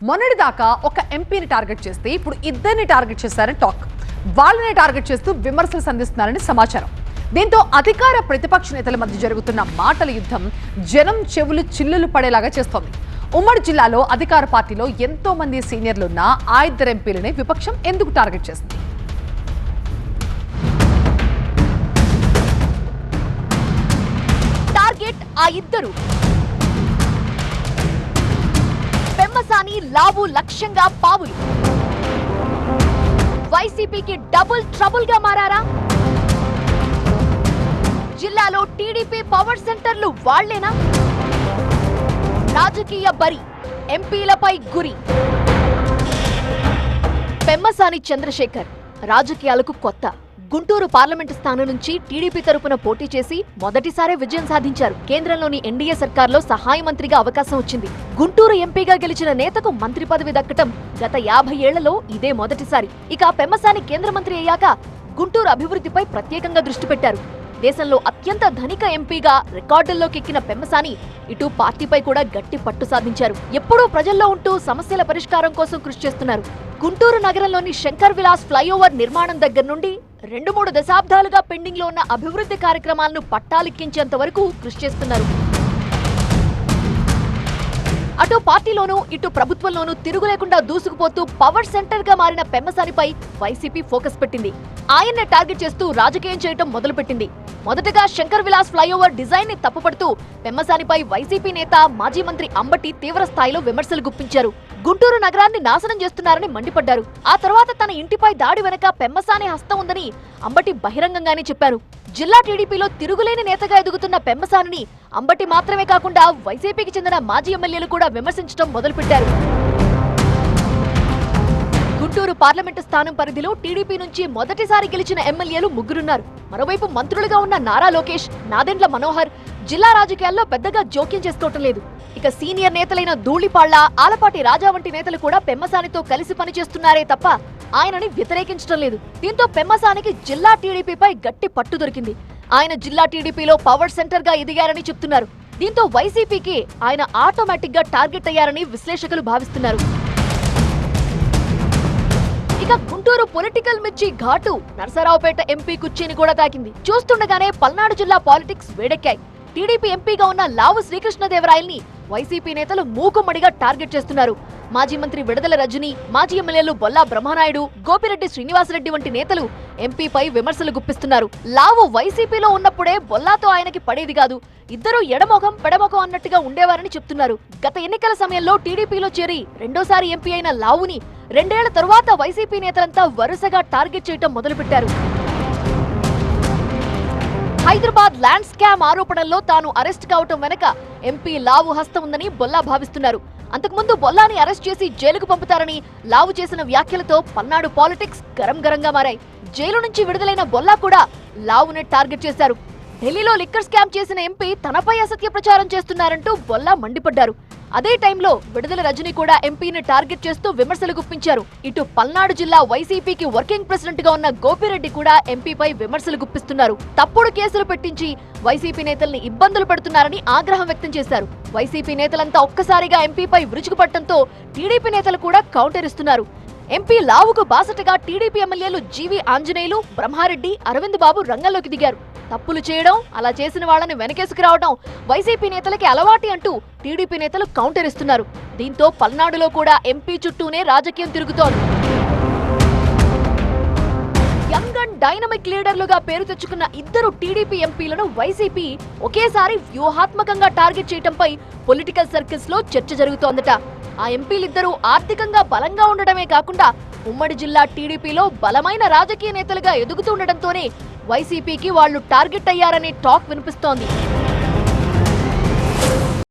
మొన్నటిదాకా ఒక ఎంపీని టార్గెట్ చేస్తే ఇప్పుడు ఇద్దరిని టార్గెట్ చేశారని టాక్. వాళ్ళని టార్గెట్ చేస్తూ విమర్శలు సంధిస్తున్నారని సమాచారం. దీంతో అధికార ప్రతిపక్ష నేతల మధ్య జరుగుతున్న మాటల యుద్ధం జనం చెవులు చిల్లులు పడేలాగా చేస్తోంది. ఉమ్మడి జిల్లాలో అధికార పార్టీలో ఎంతో మంది సీనియర్లున్న ఆ ఇద్దరు ఎంపీలని విపక్షం ఎందుకు టార్గెట్ చేసింది? టార్గెట్ ఆ ఇద్దరు పెమ్మసాని, లావు లక్ష్యంగా పావులు. వైసీపీకి డబుల్ ట్రబుల్ గా మారారా? జిల్లాలో టీడీపీ పవర్ సెంటర్లు వాళ్లేనా? రాజకీయ బరి, ఎంపీలపై గురి. పెమ్మసాని చంద్రశేఖర్ రాజకీయాలకు కొత్త. గుంటూరు పార్లమెంటు స్థానం నుంచి టీడీపీ తరపున పోటీ చేసి మొదటిసారే విజయం సాధించారు. కేంద్రంలోని ఎన్డీఏ సర్కార్లో సహాయ మంత్రిగా అవకాశం వచ్చింది. గుంటూరు ఎంపీగా గెలిచిన నేతకు మంత్రి పదవి దక్కటం గత 50 ఏళ్లలో ఇదే మొదటిసారి. ఇక పెమ్మసాని కేంద్ర మంత్రి అయ్యాక గుంటూరు అభివృద్ధిపై ప్రత్యేకంగా దృష్టి పెట్టారు. దేశంలో అత్యంత ధనిక ఎంపీగా రికార్డుల్లోకి ఎక్కిన పెమ్మసాని ఇటు పార్టీపై కూడా గట్టి పట్టు సాధించారు. ఎప్పుడూ ప్రజల్లో ఉంటూ సమస్యల పరిష్కారం కోసం కృషి చేస్తున్నారు. గుంటూరు నగరంలోని శంకర్ విలాస్ ఫ్లైఓవర్ నిర్మాణం దగ్గర నుండి 2-3 దశాబ్దాలుగా పెండింగ్ లో ఉన్న అభివృద్ధి కార్యక్రమాలను పట్టాలెక్కించేంత వరకు కృషి చేస్తున్నారు. అటు పార్టీలోనూ ఇటు ప్రభుత్వంలోనూ తిరుగులేకుండా దూసుకుపోతూ పవర్ సెంటర్ గా మారిన పెమ్మసానిపై వైసీపీ ఫోకస్ పెట్టింది. ఆయన్నే టార్గెట్ చేస్తూ రాజకీయం చేయటం మొదలుపెట్టింది. మొదటగా శంకర్ విలాస్ ఫ్లైఓవర్ డిజైన్ ని తప్పుపడుతూ పెమ్మసానిపై వైసీపీ నేత మాజీ మంత్రి అంబటి తీవ్ర స్థాయిలో విమర్శలు గుప్పించారు. గుంటూరు నగరాన్ని నాశనం చేస్తున్నారని మండిపడ్డారు. ఆ తర్వాత తన ఇంటిపై దాడి వెనక పెమ్మసాని హస్తం ఉందని అంబటి బహిరంగంగానే చెప్పారు. జిల్లా టీడీపీలో తిరుగులేని నేతగా ఎదుగుతున్న పెమ్మసానిని అంబటి మాత్రమే కాకుండా వైసీపీకి చెందిన మాజీ ఎమ్మెల్యేలు కూడా విమర్శించడం మొదలుపెట్టారు. గుంటూరు పార్లమెంటు స్థానం పరిధిలో టీడీపీ నుంచి మొదటిసారి గెలిచిన ఎమ్మెల్యేలు 3 మరోవైపు మంత్రులుగా ఉన్న నారా లోకేష్, నాదెండ్ల మనోహర్ జిల్లా రాజకీయాల్లో పెద్దగా జోక్యం చేసుకోవటం లేదు. ఇక సీనియర్ నేతలైన ధూళిపాళ్ల, ఆలపాటి రాజా వంటి నేతలు కూడా పెమ్మసానితో కలిసి పనిచేస్తున్నారే తప్ప ఆయనని వ్యతిరేకించడం లేదు. దీంతో పెమ్మసానికి జిల్లా టీడీపీపై గట్టి పట్టు దొరికింది. ఆయన జిల్లా టీడీపీలో పవర్ సెంటర్ గా ఎదిగారని చెప్తున్నారు. దీంతో వైసీపీకి ఆయన ఆటోమేటిక్ గా టార్గెట్ అయ్యారని విశ్లేషకులు భావిస్తున్నారు. ఇక గుంటూరు పొలిటికల్ మిర్చి ఘాటు నరసరావుపేట ఎంపీ కుర్చీని కూడా తాకింది. చూస్తుండగానే పల్నాడు జిల్లా పాలిటిక్స్ వేడెక్కాయి. టీడీపీ ఎంపీగా ఉన్న లావు శ్రీకృష్ణదేవరాయల్ని వైసీపీ నేతలు మూకుమ్మడిగా టార్గెట్ చేస్తున్నారు. మాజీ మంత్రి విడదల రజని, మాజీ ఎమ్మెల్యేలు బొల్లా బ్రహ్మనాయుడు, గోపిరెడ్డి శ్రీనివాసరెడ్డి వంటి నేతలు ఎంపీపై విమర్శలు గుప్పిస్తున్నారు. లావు వైసీపీలో ఉన్నప్పుడే బొల్లాతో ఆయనకి పడేది కాదు, ఇద్దరు ఎడమొఖం పెడమొఖం అన్నట్టుగా ఉండేవారని చెప్తున్నారు. గత ఎన్నికల సమయంలో టీడీపీలో చేరి రెండోసారి ఎంపీ అయిన లావుని 2 ఏళ్ల తరువాత వైసీపీ నేతలంతా వరుసగా టార్గెట్ చేయటం మొదలుపెట్టారు. హైదరాబాద్ ల్యాండ్ స్కామ్ ఆరోపణల్లో తాను అరెస్ట్ కావటం వెనక ఎంపీ లావు హస్తం ఉందని బొల్లా భావిస్తున్నారు. అంతకుముందు బొల్లాని అరెస్ట్ చేసి జైలుకు పంపుతారని లావు చేసిన వ్యాఖ్యలతో పల్నాడు పాలిటిక్స్ గరంగా మారాయి. జైలు నుంచి విడుదలైన బొల్లా కూడా లావునే టార్గెట్ చేశారు. ఢిల్లీలో లిక్కర్ స్కామ్ చేసిన ఎంపీ తనపై అసత్య ప్రచారం చేస్తున్నారంటూ బొల్లా మండిపడ్డారు. అదే టైంలో విడుదల రజని కూడా ఎంపీని టార్గెట్ చేస్తూ విమర్శలు గుప్పించారు. ఇటు పల్నాడు జిల్లా వైసీపీకి వర్కింగ్ ప్రెసిడెంట్ గా ఉన్న గోపిరెడ్డి కూడా ఎంపీపై విమర్శలు గుప్పిస్తున్నారు. తప్పుడు కేసులు పెట్టించి వైసీపీ నేతల్ని ఇబ్బందులు పెడుతున్నారని ఆగ్రహం వ్యక్తం చేశారు. వైసీపీ నేతలంతా ఒక్కసారిగా ఎంపీపై విరుచుకుపడటంతో టీడీపీ నేతలు కూడా కౌంటర్ ఇస్తున్నారు. ఎంపీ లావుకు బాసటగా టీడీపీ ఎమ్మెల్యేలు జీవి ఆంజనేయులు, బ్రహ్మారెడ్డి, అరవింద్ బాబు రంగంలోకి దిగారు. తప్పులు చేయడం, అలా చేసిన వాళ్ళని వెనకేసుకు రావడం వైసీపీ నేతలకి అలవాటి అంటూ టీడీపీ నేతలు కౌంటర్ ఇస్తున్నారు. దీంతో పల్నాడులో కూడా ఎంపీ చుట్టూనే రాజకీయం తిరుగుతోంది. యంగ్ అండ్ డైనమిక్ లీడర్లుగా పేరు తెచ్చుకున్న ఇద్దరు టీడీపీ ఎంపీలను వైసీపీ ఒకేసారి వ్యూహాత్మకంగా టార్గెట్ చేయడంపై పొలిటికల్ సర్కిల్స్ లో చర్చ జరుగుతోందట. ఆ ఎంపీలిద్దరూ ఆర్థికంగా బలంగా ఉండడమే కాకుండా ఉమ్మడి జిల్లా టీడీపీలో బలమైన రాజకీయ నేతలుగా ఎదుగుతుండటంతోనే వైసీపీకి వాళ్లు టార్గెట్ అయ్యారనే టాక్ వినిపిస్తోంది.